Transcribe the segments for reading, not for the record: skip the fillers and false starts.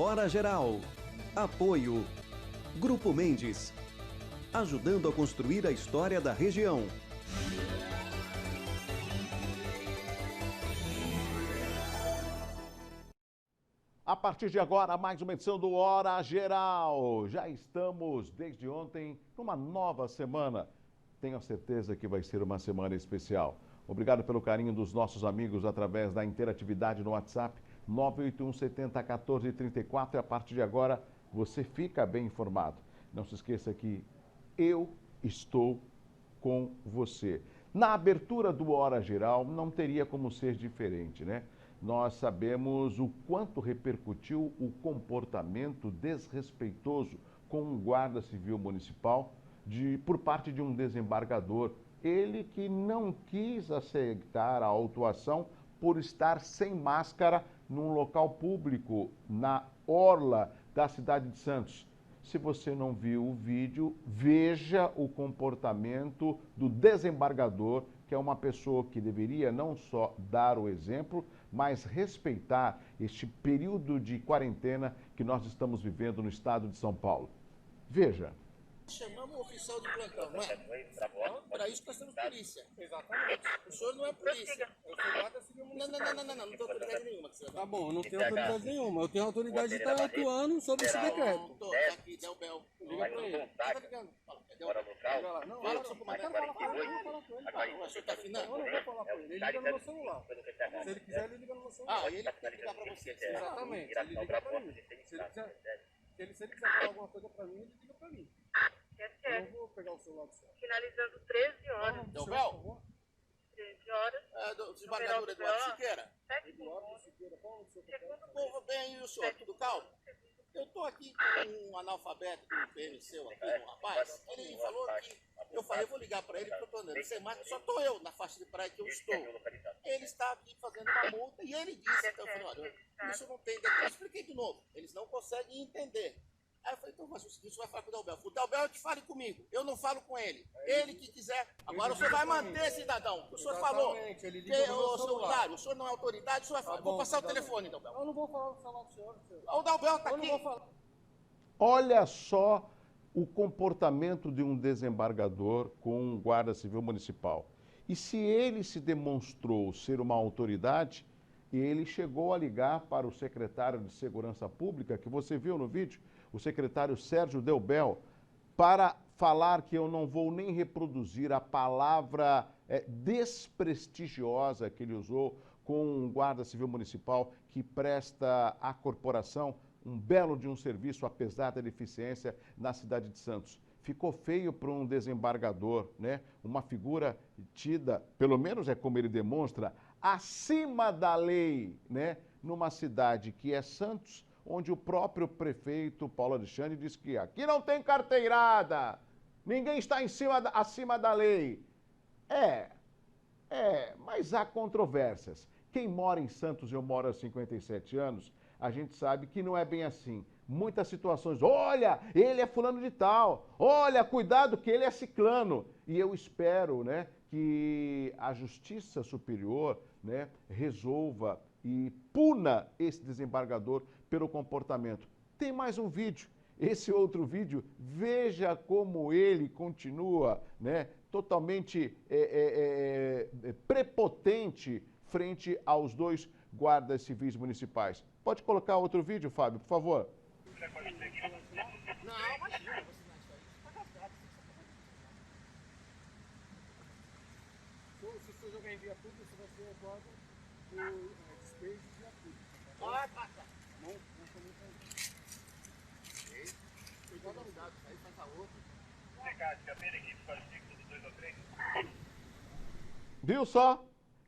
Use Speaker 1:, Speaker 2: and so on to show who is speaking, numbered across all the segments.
Speaker 1: Hora Geral. Apoio. Grupo Mendes. Ajudando a construir a história da região.
Speaker 2: A partir de agora, mais uma edição do Hora Geral. Já estamos, desde ontem, numa nova semana. Tenho certeza que vai ser uma semana especial. Obrigado pelo carinho dos nossos amigos através da interatividade no WhatsApp 981 70 14 34. E a partir de agora, você fica bem informado. Não se esqueça que eu estou com você. Na abertura do Hora Geral, não teria como ser diferente, né? Nós sabemos o quanto repercutiu o comportamento desrespeitoso com um guarda civil municipal por parte de um desembargador. Ele que não quis aceitar a autuação por estar sem máscara num local público, na orla da cidade de Santos. Se você não viu o vídeo, veja o comportamento do desembargador, que é uma pessoa que deveria não só dar o exemplo, mas respeitar este período de quarentena que nós estamos vivendo no estado de São Paulo. Veja.
Speaker 3: Chamamos o oficial de plantão, não é? Para isso nós temos polícia. Exatamente. O senhor não é polícia. Eu sou guarda civil municipal. Não tenho autoridade nenhuma. Tá bom, eu não tenho autoridade nenhuma. Eu tenho autoridade de estar atuando sobre esse decreto. Tá aqui, Delbel. Liga pra ele. Tá ligando. Liga lá. Não, fala com o seu comandante. Eu vou falar com ele. O senhor tá afinando? Eu não vou falar com ele. Ele liga no meu celular. Se ele quiser, ele liga no meu celular. Ah, ele tem que ligar pra você. Exatamente. Ele liga pra mim. Se ele quiser falar alguma coisa pra mim, ele liga pra mim. Eu não vou pegar o celular do senhor.
Speaker 4: Finalizando 13 horas.
Speaker 3: Delbel?
Speaker 4: 13 horas.
Speaker 3: Do desembargador Eduardo Siqueira.
Speaker 4: Segundo
Speaker 3: Povo bem, e o senhor? Tudo calmo? Eu estou aqui com um analfabeto do PMC aqui, um rapaz. Ele falou que eu falei, vou ligar para ele, porque eu estou andando sem máscara, só estou eu na faixa de praia que eu estou. Ele está aqui fazendo uma multa e ele disse, então eu falei, olha, isso não tem decreto. Eu expliquei de novo, eles não conseguem entender. Aí eu falei, então faz o seguinte, você vai falar com o Delbel. O Delbel é que fale comigo, eu não falo com ele. Ele que quiser. Agora o senhor vai manter, cidadão. O senhor falou. O senhor não é autoridade, o senhor vai falar. Vou passar o telefone, Delbel.
Speaker 4: Eu não vou falar no celular do senhor.
Speaker 3: O Delbel está aqui.
Speaker 4: Eu não vou falar.
Speaker 2: Olha só o comportamento de um desembargador com um guarda civil municipal. E se ele se demonstrou ser uma autoridade, ele chegou a ligar para o secretário de Segurança Pública, que você viu no vídeo, o secretário Sérgio Delbel, para falar que eu não vou nem reproduzir a palavra desprestigiosa que ele usou com um guarda civil municipal que presta à corporação um belo de um serviço, apesar da deficiência, na cidade de Santos. Ficou feio para um desembargador, né? Uma figura tida, pelo menos é como ele demonstra, acima da lei, né? Numa cidade que é Santos, onde o próprio prefeito Paulo Alexandre diz que aqui não tem carteirada, ninguém está acima da lei. Mas há controvérsias. Quem mora em Santos, eu moro há 57 anos, a gente sabe que não é bem assim. Muitas situações, olha, ele é fulano de tal, olha, cuidado que ele é ciclano. E eu espero, né, que a Justiça Superior, né, resolva e puna esse desembargador pelo comportamento. Tem mais um vídeo. Esse outro vídeo, veja como ele continua, né, totalmente prepotente frente aos dois guardas civis municipais. Pode colocar outro vídeo, Fábio, por favor?
Speaker 3: Não, imagina, você não está
Speaker 4: Se você jogar em via pública, você vai ser levado por despejo de via pública.
Speaker 3: tá.
Speaker 4: Não comunica isso.
Speaker 3: Igual da unidade, aí faz a outra.
Speaker 2: Viu só?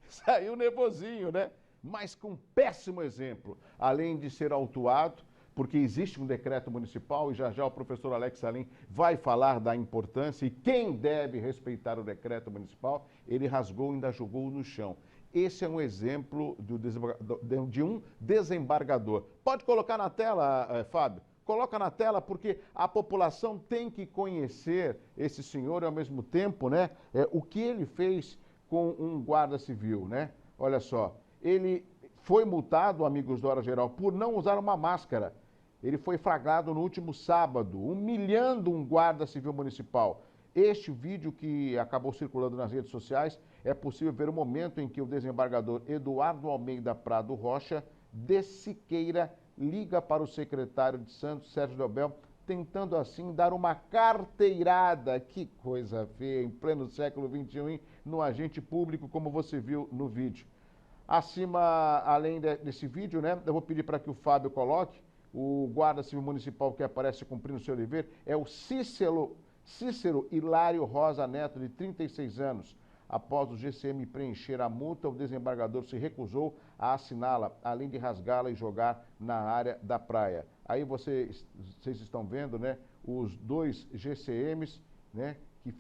Speaker 2: Saiu nervosinho, né? Mas com um péssimo exemplo. Além de ser autuado, porque existe um decreto municipal, e já já o professor Alex Salim vai falar da importância e quem deve respeitar o decreto municipal, ele rasgou e ainda jogou no chão. Esse é um exemplo de um desembargador. Pode colocar na tela, Fábio? Coloca na tela porque a população tem que conhecer esse senhor e ao mesmo tempo, né, o que ele fez com um guarda civil, né? Olha só, ele foi multado, amigos do Hora Geral, por não usar uma máscara. Ele foi flagrado no último sábado, humilhando um guarda civil municipal. Este vídeo, que acabou circulando nas redes sociais, é possível ver o momento em que o desembargador Eduardo Almeida Prado Rocha de Siqueira liga para o secretário de Santos, Sérgio Delbel, tentando assim dar uma carteirada, que coisa feia, em pleno século XXI, no agente público, como você viu no vídeo. Acima, além desse vídeo, né, eu vou pedir para que o Fábio coloque, o guarda civil municipal que aparece cumprindo seu dever é o Cícero Hilário Rosa Neto, de 36 anos. Após o GCM preencher a multa, o desembargador se recusou a assiná-la, além de rasgá-la e jogar na área da praia. Aí vocês estão vendo, né, os dois GCMs, né, que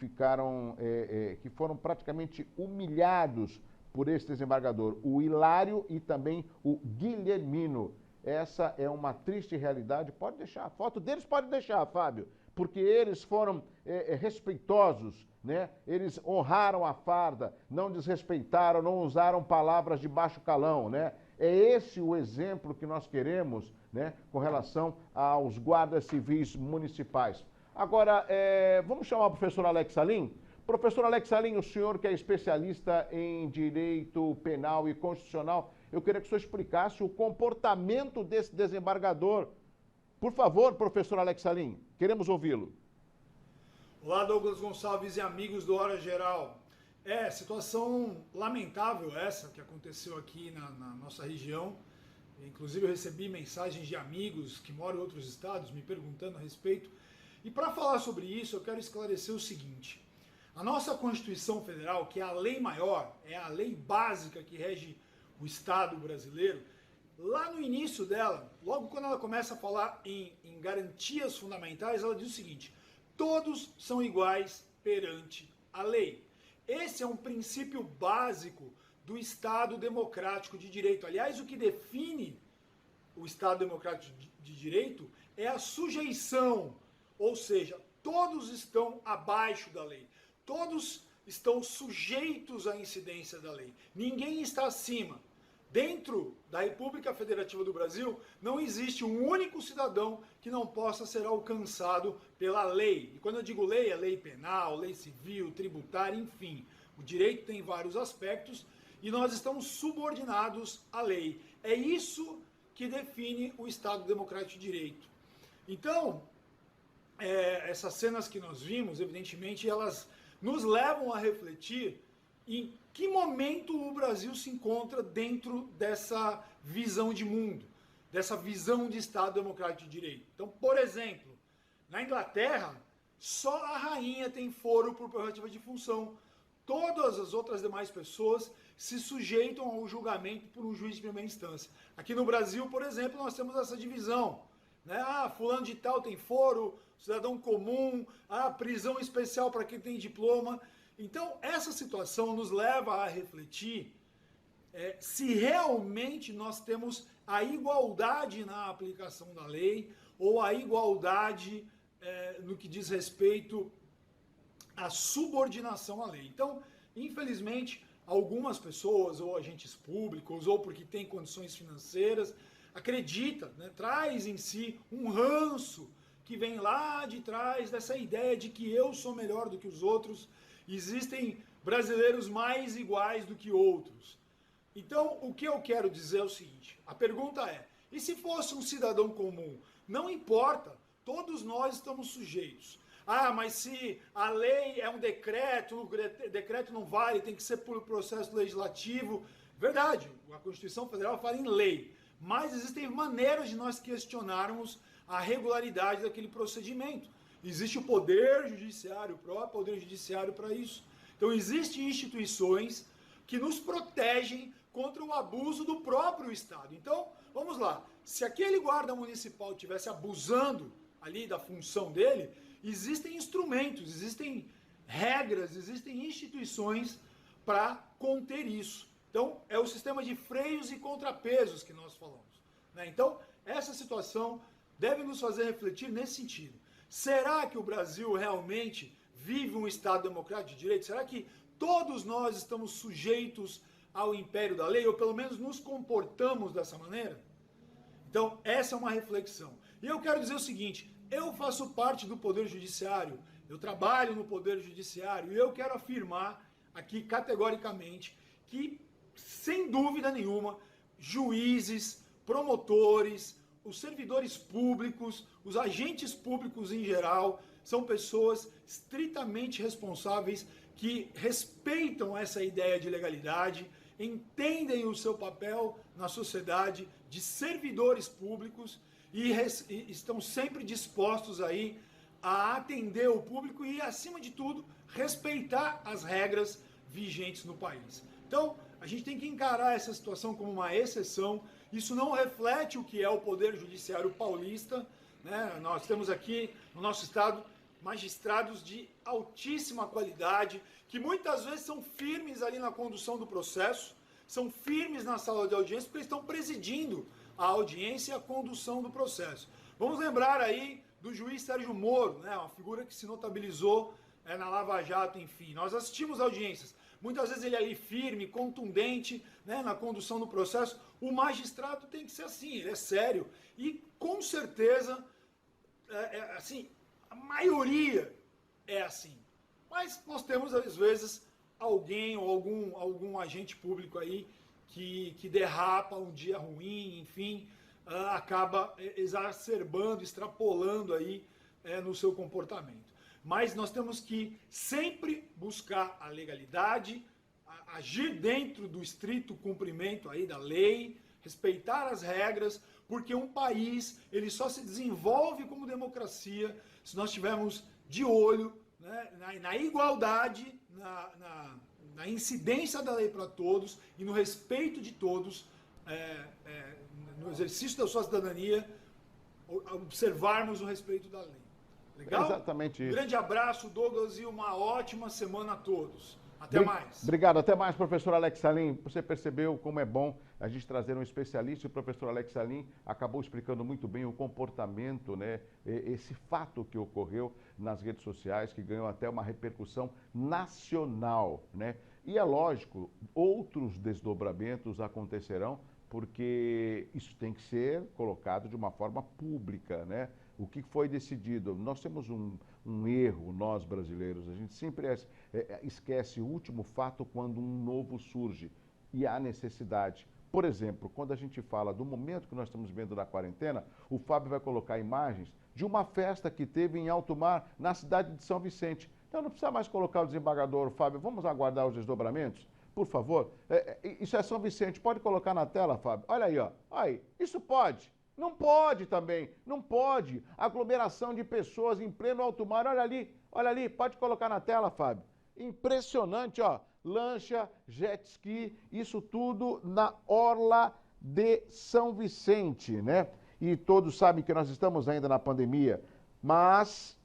Speaker 2: que foram praticamente humilhados por esse desembargador, o Hilário e também o Guilhermino. Essa é uma triste realidade. Pode deixar, a foto deles pode deixar, Fábio, porque eles foram respeitosos, né? Eles honraram a farda, não desrespeitaram, não usaram palavras de baixo calão, né? É esse o exemplo que nós queremos, né, com relação aos guardas civis municipais. Agora, vamos chamar o professor Alex Salim? Professor Alex Salim, o senhor que é especialista em direito penal e constitucional, eu queria que o senhor explicasse o comportamento desse desembargador. Por favor, professor Alex Salim, queremos ouvi-lo.
Speaker 5: Olá, Douglas Gonçalves e amigos do Hora Geral. Situação lamentável essa que aconteceu aqui na nossa região. Inclusive eu recebi mensagens de amigos que moram em outros estados me perguntando a respeito. E para falar sobre isso, eu quero esclarecer o seguinte. A nossa Constituição Federal, que é a lei maior, é a lei básica que rege o Estado brasileiro, lá no início dela, logo quando ela começa a falar em garantias fundamentais, ela diz o seguinte: todos são iguais perante a lei. Esse é um princípio básico do Estado democrático de direito. Aliás, o que define o Estado democrático de direito é a sujeição, ou seja, todos estão abaixo da lei. Todos estão sujeitos à incidência da lei. Ninguém está acima. Dentro da República Federativa do Brasil, não existe um único cidadão que não possa ser alcançado pela lei. E quando eu digo lei, é lei penal, lei civil, tributária, enfim. O direito tem vários aspectos e nós estamos subordinados à lei. É isso que define o Estado Democrático de Direito. Então, essas cenas que nós vimos, evidentemente, elas nos levam a refletir em que momento o Brasil se encontra dentro dessa visão de mundo, dessa visão de Estado Democrático de Direito. Então, por exemplo, na Inglaterra, só a rainha tem foro por prerrogativa de função. Todas as outras demais pessoas se sujeitam ao julgamento por um juiz de primeira instância. Aqui no Brasil, por exemplo, nós temos essa divisão, né? Fulano de tal tem foro, cidadão comum, prisão especial para quem tem diploma. Então, essa situação nos leva a refletir se realmente nós temos a igualdade na aplicação da lei ou a igualdade no que diz respeito à subordinação à lei. Então, infelizmente, algumas pessoas, ou agentes públicos, ou porque têm condições financeiras, acreditam, né, traz em si um ranço que vem lá de trás dessa ideia de que eu sou melhor do que os outros. Existem brasileiros mais iguais do que outros. Então, o que eu quero dizer é o seguinte, a pergunta é, e se fosse um cidadão comum? Não importa, todos nós estamos sujeitos. Mas se a lei é um decreto, o decreto não vale, tem que ser por processo legislativo. Verdade, a Constituição Federal fala em lei, mas existem maneiras de nós questionarmos a regularidade daquele procedimento. Existe o Poder Judiciário, o próprio Poder Judiciário para isso. Então, existem instituições que nos protegem contra o abuso do próprio Estado. Então, vamos lá. Se aquele guarda municipal estivesse abusando ali da função dele, existem instrumentos, existem regras, existem instituições para conter isso. Então, é o sistema de freios e contrapesos que nós falamos, né? Então, essa situação deve nos fazer refletir nesse sentido. Será que o Brasil realmente vive um Estado democrático de direito? Será que todos nós estamos sujeitos ao império da lei, ou pelo menos nos comportamos dessa maneira? Então, essa é uma reflexão. E eu quero dizer o seguinte, eu faço parte do Poder Judiciário, eu trabalho no Poder Judiciário e eu quero afirmar aqui categoricamente que, sem dúvida nenhuma, juízes, promotores, os servidores públicos, os agentes públicos em geral, são pessoas estritamente responsáveis que respeitam essa ideia de legalidade, entendem o seu papel na sociedade de servidores públicos e estão sempre dispostos aí a atender o público e, acima de tudo, respeitar as regras vigentes no país. Então, a gente tem que encarar essa situação como uma exceção. Isso não reflete o que é o Poder Judiciário paulista, né? Nós temos aqui no nosso estado magistrados de altíssima qualidade, que muitas vezes são firmes ali na condução do processo, são firmes na sala de audiência, porque eles estão presidindo a audiência e a condução do processo. Vamos lembrar aí do juiz Sérgio Moro, né? Uma figura que se notabilizou na Lava Jato, enfim. Nós assistimos audiências, muitas vezes ele ali firme, contundente, né, na condução do processo. O magistrado tem que ser assim, ele é sério. E com certeza, assim, a maioria é assim. Mas nós temos, às vezes, alguém ou algum agente público aí que derrapa um dia ruim, enfim, acaba exacerbando, extrapolando aí no seu comportamento. Mas nós temos que sempre buscar a legalidade, agir dentro do estrito cumprimento aí da lei, respeitar as regras, porque um país ele só se desenvolve como democracia se nós estivermos de olho, né, na igualdade, na incidência da lei para todos e no respeito de todos, no exercício da sua cidadania, observarmos o respeito da lei. Legal?
Speaker 2: Exatamente isso.
Speaker 5: Um grande abraço, Douglas, e uma ótima semana a todos. Até mais.
Speaker 2: Obrigado. Até mais, professor Alex Salim. Você percebeu como é bom a gente trazer um especialista. O professor Alex Salim acabou explicando muito bem o comportamento, né? Esse fato que ocorreu nas redes sociais, que ganhou até uma repercussão nacional, né? E é lógico, outros desdobramentos acontecerão, porque isso tem que ser colocado de uma forma pública, né? O que foi decidido? Nós temos um erro, nós brasileiros, a gente sempre esquece o último fato quando um novo surge e há necessidade. Por exemplo, quando a gente fala do momento que nós estamos vendo da quarentena, o Fábio vai colocar imagens de uma festa que teve em alto mar, na cidade de São Vicente. Então não precisa mais colocar o desembargador, Fábio, vamos aguardar os desdobramentos? Por favor. Isso é São Vicente, pode colocar na tela, Fábio? Olha aí, ó. Aí, isso pode. Não pode também, não pode. Aglomeração de pessoas em pleno alto mar, olha ali, pode colocar na tela, Fábio. Impressionante, ó. Lancha, jet ski, isso tudo na orla de São Vicente, né? E todos sabem que nós estamos ainda na pandemia, mas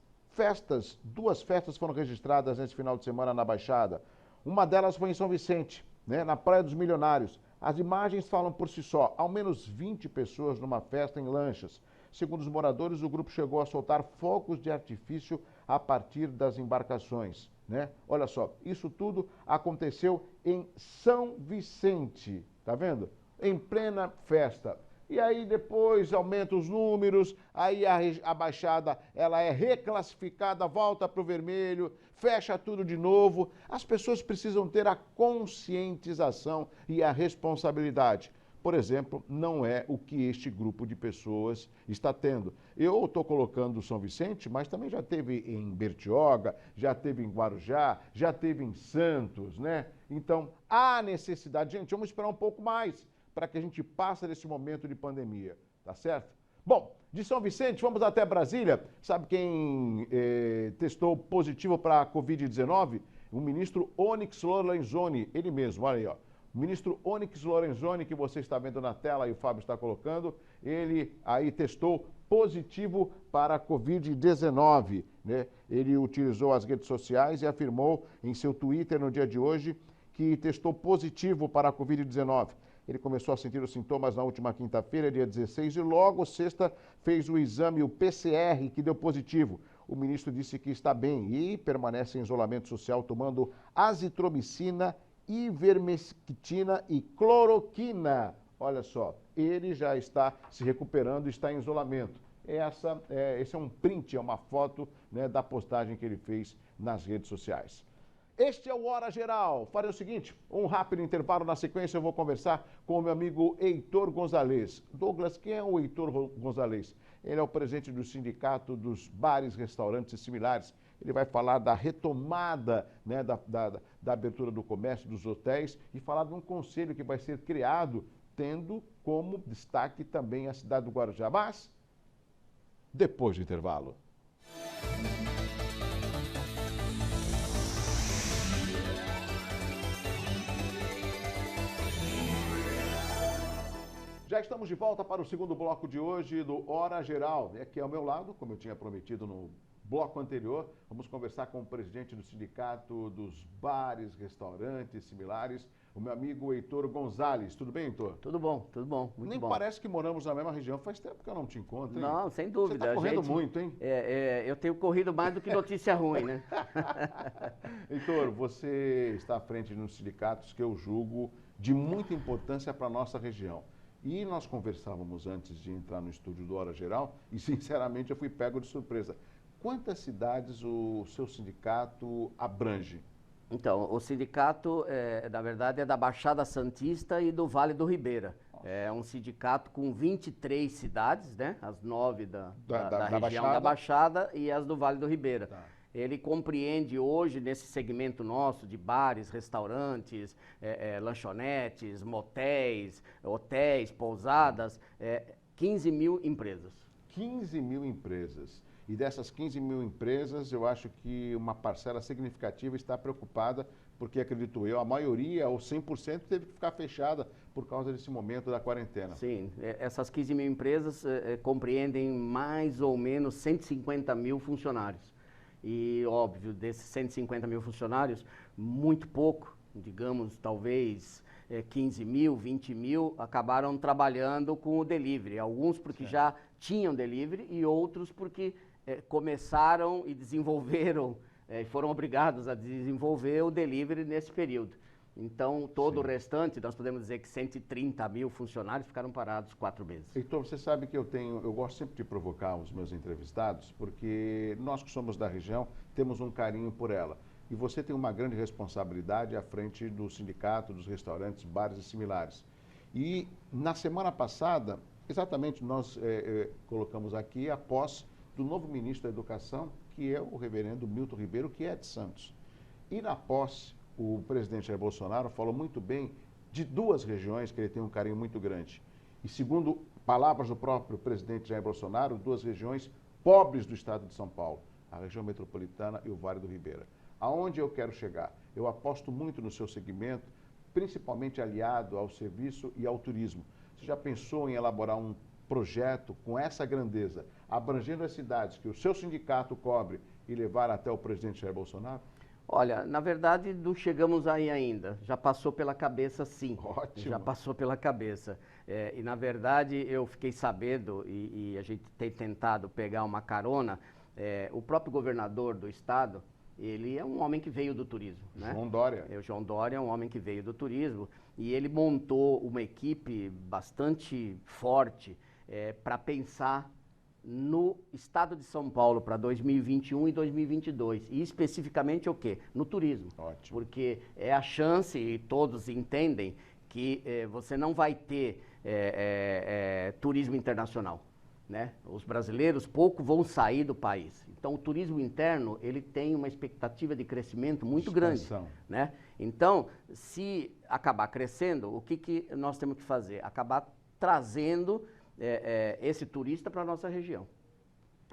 Speaker 2: duas festas foram registradas nesse final de semana na Baixada. Uma delas foi em São Vicente, né? Na Praia dos Milionários. As imagens falam por si só, ao menos 20 pessoas numa festa em lanchas. Segundo os moradores, o grupo chegou a soltar fogos de artifício a partir das embarcações, né? Olha só, isso tudo aconteceu em São Vicente, tá vendo? Em plena festa. E aí depois aumenta os números, aí a Baixada ela é reclassificada, volta para o vermelho, fecha tudo de novo. As pessoas precisam ter a conscientização e a responsabilidade. Por exemplo, não é o que este grupo de pessoas está tendo. Eu estou colocando São Vicente, mas também já teve em Bertioga, já teve em Guarujá, já teve em Santos, né? Então, há necessidade. Gente, vamos esperar um pouco mais para que a gente passe desse momento de pandemia, tá certo? Bom, de São Vicente, vamos até Brasília. Sabe quem testou positivo para a Covid-19? O ministro Onyx Lorenzoni, ele mesmo, olha aí, ó. O ministro Onyx Lorenzoni, que você está vendo na tela e o Fábio está colocando, ele aí testou positivo para a Covid-19, né? Ele utilizou as redes sociais e afirmou em seu Twitter no dia de hoje que testou positivo para a Covid-19. Ele começou a sentir os sintomas na última quinta-feira, dia 16, e logo sexta fez o exame, o PCR, que deu positivo. O ministro disse que está bem e permanece em isolamento social tomando azitromicina, ivermectina e cloroquina. Olha só, ele já está se recuperando e está em isolamento. Esse é um print, é uma foto, né, da postagem que ele fez nas redes sociais. Este é o Hora Geral. Farei o seguinte, um rápido intervalo. Na sequência eu vou conversar com o meu amigo Heitor Gonzalez. Douglas, quem é o Heitor Gonzalez? Ele é o presidente do Sindicato dos Bares, Restaurantes e Similares. Ele vai falar da retomada, né, da abertura do comércio, dos hotéis, e falar de um conselho que vai ser criado, tendo como destaque também a cidade do Guarujá. Mas, depois do intervalo. Já estamos de volta para o segundo bloco de hoje do Hora Geral. Aqui ao meu lado, como eu tinha prometido no bloco anterior, vamos conversar com o presidente do Sindicato dos Bares, Restaurantes Similares, o meu amigo Heitor Gonzalez. Tudo bem, Heitor?
Speaker 6: Tudo bom, muito
Speaker 2: Nem
Speaker 6: bom.
Speaker 2: parece que moramos na mesma região. Faz tempo que eu não te encontro, hein?
Speaker 6: Não, sem dúvida.
Speaker 2: Você está correndo muito, hein?
Speaker 6: Eu tenho corrido mais do que notícia ruim, né?
Speaker 2: Heitor, você está à frente de uns sindicatos que eu julgo de muita importância para a nossa região. E nós conversávamos antes de entrar no estúdio do Hora Geral e, sinceramente, eu fui pego de surpresa. Quantas cidades o seu sindicato abrange?
Speaker 6: Então, o sindicato, na verdade, é da Baixada Santista e do Vale do Ribeira. É um sindicato com 23 cidades, né? As 9 da região da Baixada e as do Vale do Ribeira.
Speaker 2: Tá.
Speaker 6: Ele compreende hoje, nesse segmento nosso de bares, restaurantes, lanchonetes, motéis, hotéis, pousadas, 15 mil empresas.
Speaker 2: 15 mil empresas. E dessas 15 mil empresas, eu acho que uma parcela significativa está preocupada, porque, acredito eu, a maioria, ou 100%, teve que ficar fechada por causa desse momento da quarentena.
Speaker 6: Sim, essas 15 mil empresas compreendem mais ou menos 150 mil funcionários. E, óbvio, desses 150 mil funcionários, muito pouco, digamos, talvez 15 mil, 20 mil, acabaram trabalhando com o delivery. Alguns porque já tinham delivery e outros porque começaram e desenvolveram, e foram obrigados a desenvolver o delivery nesse período. Então, todo o restante, nós podemos dizer que 130 mil funcionários ficaram parados 4 meses.
Speaker 2: Heitor, você sabe que eu gosto sempre de provocar os meus entrevistados, porque nós que somos da região temos um carinho por ela. E você tem uma grande responsabilidade à frente do sindicato, dos restaurantes, bares e similares. E na semana passada, exatamente, nós colocamos aqui a posse do novo ministro da Educação, que é o reverendo Milton Ribeiro, que é de Santos. E na posse, o presidente Jair Bolsonaro falou muito bem de 2 regiões que ele tem um carinho muito grande. E segundo palavras do próprio presidente Jair Bolsonaro, 2 regiões pobres do estado de São Paulo, a região metropolitana e o Vale do Ribeira. Aonde eu quero chegar? Eu aposto muito no seu segmento, principalmente aliado ao serviço e ao turismo. Você já pensou em elaborar um projeto com essa grandeza, abrangendo as cidades que o seu sindicato cobre e levar até o presidente Jair Bolsonaro?
Speaker 6: Olha, na verdade, não chegamos aí ainda. Já passou pela cabeça, sim.
Speaker 2: Ótimo.
Speaker 6: Já passou pela cabeça. E, na verdade, eu fiquei sabendo, e a gente tem tentado pegar uma carona, o próprio governador do estado, ele é um homem que veio do turismo, né?
Speaker 2: João Dória.
Speaker 6: O João Dória é um homem que veio do turismo e ele montou uma equipe bastante forte para pensar no estado de São Paulo para 2021 e 2022. E especificamente o quê? No turismo.
Speaker 2: Ótimo.
Speaker 6: Porque é a chance, e todos entendem, que você não vai ter turismo internacional, né? Os brasileiros pouco vão sair do país. Então, o turismo interno, ele tem uma expectativa de crescimento muito grande, né? Então, se acabar crescendo, o que nós temos que fazer? Acabar trazendo esse turista para a nossa região.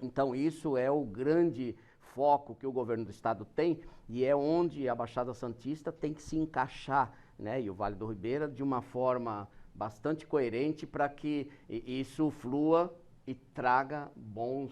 Speaker 6: Então, isso é o grande foco que o governo do estado tem e é onde a Baixada Santista tem que se encaixar, né? E o Vale do Ribeira de uma forma bastante coerente para que isso flua e traga bons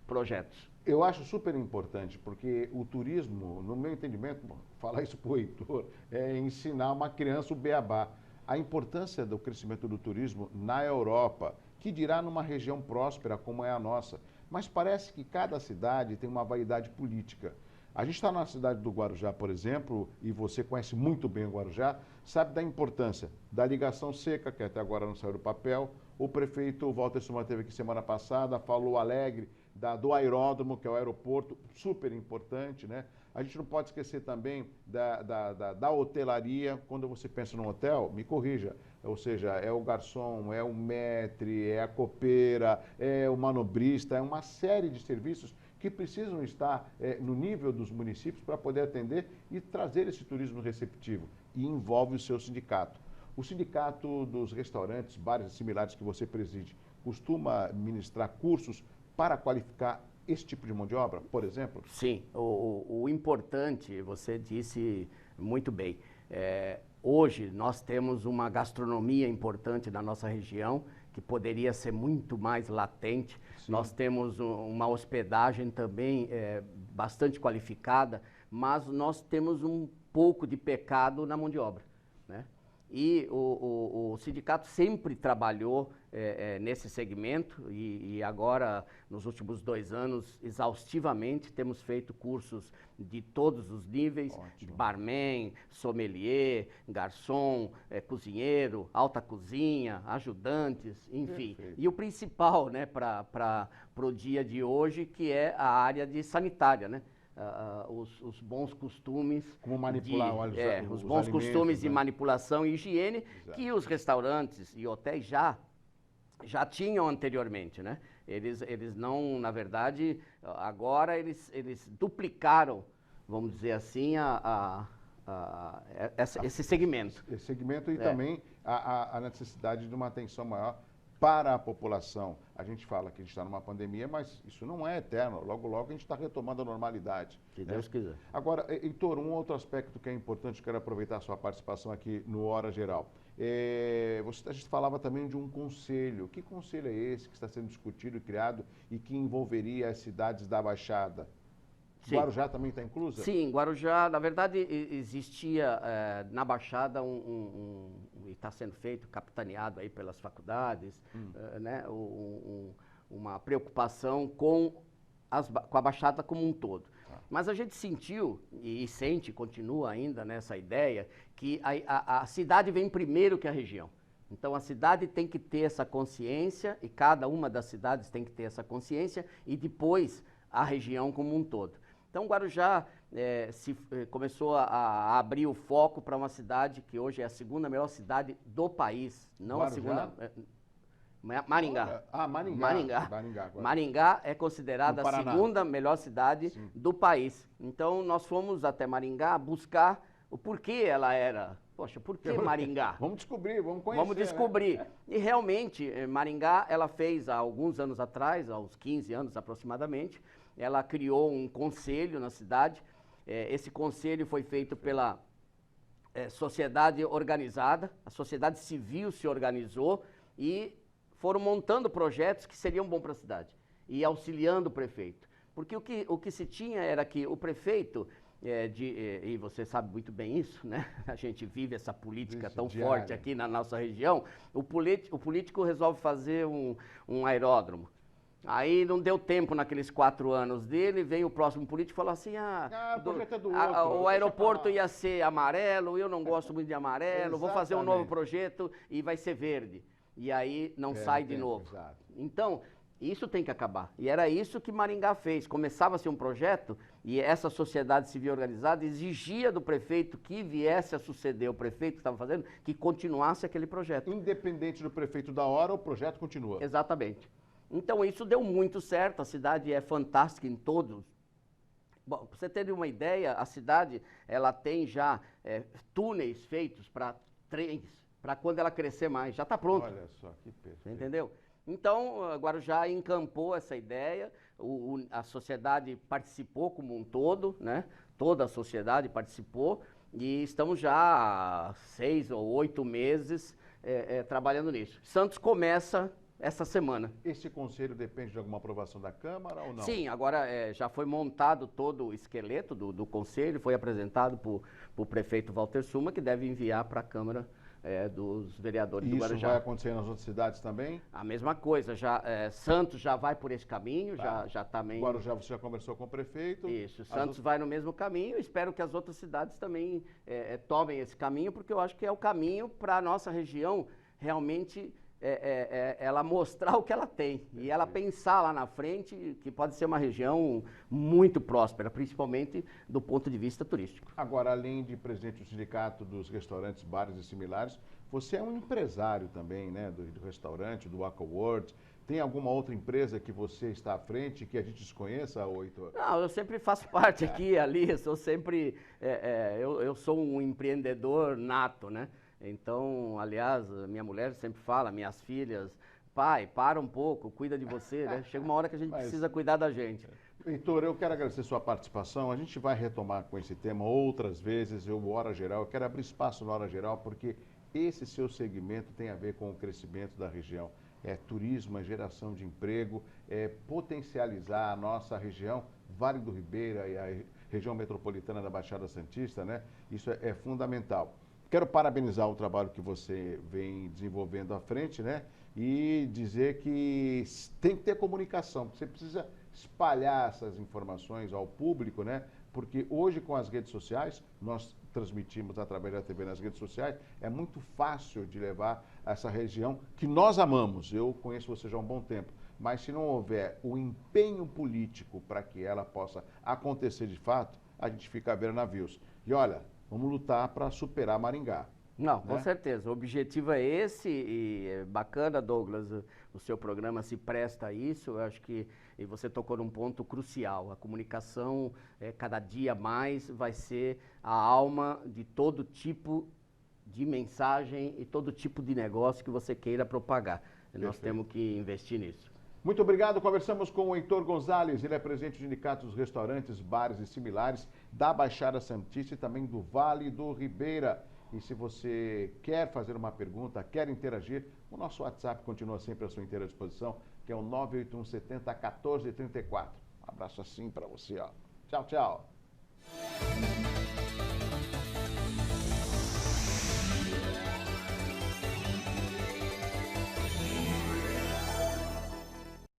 Speaker 6: projetos.
Speaker 2: Eu acho super importante, porque o turismo, no meu entendimento, falar isso para o Heitor, é ensinar uma criança o beabá. A importância do crescimento do turismo na Europa, que dirá numa região próspera como é a nossa. Mas parece que cada cidade tem uma vaidade política. A gente está na cidade do Guarujá, por exemplo, e você conhece muito bem o Guarujá, sabe da importância da ligação seca, que até agora não saiu do papel, O prefeito Walter Suma esteve aqui semana passada, falou alegre do aeródromo, que é o aeroporto, super importante, né? A gente não pode esquecer também da hotelaria. Quando você pensa num hotel, me corrija, ou seja, é o garçom, é o maître, é a copeira, é o manobrista, é uma série de serviços que precisam estar no nível dos municípios para poder atender e trazer esse turismo receptivo. E envolve o seu sindicato. O sindicato dos restaurantes, bares similares que você preside, costuma ministrar cursos para qualificar esse tipo de mão de obra, por exemplo?
Speaker 6: Sim, o importante, você disse muito bem, hoje nós temos uma gastronomia importante na nossa região, que poderia ser muito mais latente. Sim. Nós temos uma hospedagem também bastante qualificada, mas nós temos um pouco de pecado na mão de obra, né? E o sindicato sempre trabalhou nesse segmento e agora, nos últimos 2 anos, exaustivamente, temos feito cursos de todos os níveis, de barman, sommelier, garçom, cozinheiro, alta cozinha, ajudantes, enfim. Perfeito. E o principal, né, para o dia de hoje, que é a área de sanitária, né? Os bons costumes.
Speaker 2: Como manipular
Speaker 6: os bons costumes de manipulação e higiene. Exato. Que os restaurantes e hotéis já tinham anteriormente, né? Eles não, na verdade, agora eles duplicaram, vamos dizer assim, esse segmento.
Speaker 2: Esse segmento e também a necessidade de uma atenção maior para a população. A gente fala que a gente está numa pandemia, mas isso não é eterno. Logo, logo a gente está retomando a normalidade.
Speaker 6: Se Deus quiser.
Speaker 2: Agora, Heitor, um outro aspecto que é importante, quero aproveitar a sua participação aqui no Hora Geral. A gente falava também de um conselho. Que conselho é esse que está sendo discutido e criado e que envolveria as cidades da Baixada? Sim. Guarujá também está inclusa?
Speaker 6: Sim, Guarujá, na verdade, existia na Baixada e está sendo feito, capitaneado aí pelas faculdades, né, uma preocupação com a Baixada como um todo. Mas a gente sentiu, e sente, continua ainda nessa ideia, que a cidade vem primeiro que a região. Então a cidade tem que ter essa consciência, e cada uma das cidades tem que ter essa consciência, e depois a região como um todo. Então, Guarujá começou a abrir o foco para uma cidade que hoje é a 2ª melhor cidade do país. Não
Speaker 2: Guarujá?
Speaker 6: a 2ª. Maringá.
Speaker 2: Maringá.
Speaker 6: Maringá é considerada a 2ª melhor cidade Sim. do país. Então, nós fomos até Maringá buscar o porquê ela era. Poxa, por que Maringá?
Speaker 2: Vamos descobrir, vamos conhecer.
Speaker 6: Vamos descobrir. Né? E realmente, Maringá, ela fez há alguns anos atrás, há uns 15 anos aproximadamente, ela criou um conselho na cidade. Esse conselho foi feito pela sociedade organizada, a sociedade civil se organizou e foram montando projetos que seriam bons para a cidade e auxiliando o prefeito. Porque o que se tinha era que o prefeito, e você sabe muito bem isso, né? A gente vive essa política tão forte aqui na nossa região, o político resolve fazer um aeródromo. Aí não deu tempo naqueles 4 anos dele, veio o próximo político e falou assim, o aeroporto ia ser amarelo, eu não gosto muito de amarelo, vou fazer um novo projeto e vai ser verde. E aí não sai de novo. Exato. Então, isso tem que acabar. E era isso que Maringá fez. Começava-se um projeto e essa sociedade civil organizada exigia do prefeito que viesse a suceder o prefeito que estava fazendo, que continuasse aquele projeto.
Speaker 2: Independente do prefeito da hora, o projeto continua.
Speaker 6: Exatamente. Então, isso deu muito certo, a cidade é fantástica em todos. Bom, para você ter uma ideia, a cidade ela tem já túneis feitos para trens, para quando ela crescer mais, já está pronto.
Speaker 2: Olha só, que perfeito.
Speaker 6: Entendeu? Então, Guarujá encampou essa ideia, a sociedade participou como um todo, né? Toda a sociedade participou e estamos já há 6 ou 8 meses trabalhando nisso. Santos começa essa semana.
Speaker 2: Esse conselho depende de alguma aprovação da Câmara ou não?
Speaker 6: Sim, agora já foi montado todo o esqueleto do conselho, foi apresentado para o prefeito Walter Suma, que deve enviar para a Câmara dos vereadores do Guarujá.
Speaker 2: Isso vai acontecer nas outras cidades também?
Speaker 6: A mesma coisa, Santos já vai por esse caminho, já também...
Speaker 2: Guarujá você já conversou com o prefeito?
Speaker 6: Isso, Santos vai no mesmo caminho, espero que as outras cidades também tomem esse caminho, porque eu acho que é o caminho para a nossa região realmente ela mostrar o que ela tem e ela pensar lá na frente que pode ser uma região muito próspera, principalmente do ponto de vista turístico.
Speaker 2: Agora, além de presidente do Sindicato dos Restaurantes, Bares e Similares, você é um empresário também, né, do restaurante, do Aqua World. Tem alguma outra empresa que você está à frente que a gente desconheça, Heitor?
Speaker 6: Não, eu sempre faço parte aqui, ali, eu sou sempre, eu sou um empreendedor nato, né? Então, aliás, minha mulher sempre fala, minhas filhas, pai, para um pouco, cuida de você, né? Chega uma hora que a gente precisa cuidar da gente.
Speaker 2: Heitor, eu quero agradecer sua participação. A gente vai retomar com esse tema outras vezes. Hora Geral, eu quero abrir espaço na Hora Geral, porque esse seu segmento tem a ver com o crescimento da região. É turismo, é geração de emprego, é potencializar a nossa região, Vale do Ribeira e a região metropolitana da Baixada Santista, né? Isso é fundamental. Quero parabenizar o trabalho que você vem desenvolvendo à frente, né? E dizer que tem que ter comunicação, você precisa espalhar essas informações ao público, né? Porque hoje com as redes sociais, nós transmitimos através da TV nas redes sociais, é muito fácil de levar essa região que nós amamos. Eu conheço você já há um bom tempo, mas se não houver o empenho político para que ela possa acontecer de fato, a gente fica a ver navios. E olha, vamos lutar para superar Maringá.
Speaker 6: Não, com certeza. O objetivo é esse e é bacana, Douglas, o seu programa se presta a isso. Eu acho que e você tocou num ponto crucial. A comunicação, cada dia mais, vai ser a alma de todo tipo de mensagem e todo tipo de negócio que você queira propagar. Nós temos que investir nisso.
Speaker 2: Muito obrigado. Conversamos com o Heitor Gonzalez, ele é presidente do Sindicato dos Restaurantes, Bares e Similares da Baixada Santista e também do Vale do Ribeira. E se você quer fazer uma pergunta, quer interagir, o nosso WhatsApp continua sempre à sua inteira disposição, que é o 981 70 14 34. Um abraço assim para você, ó. Tchau, tchau.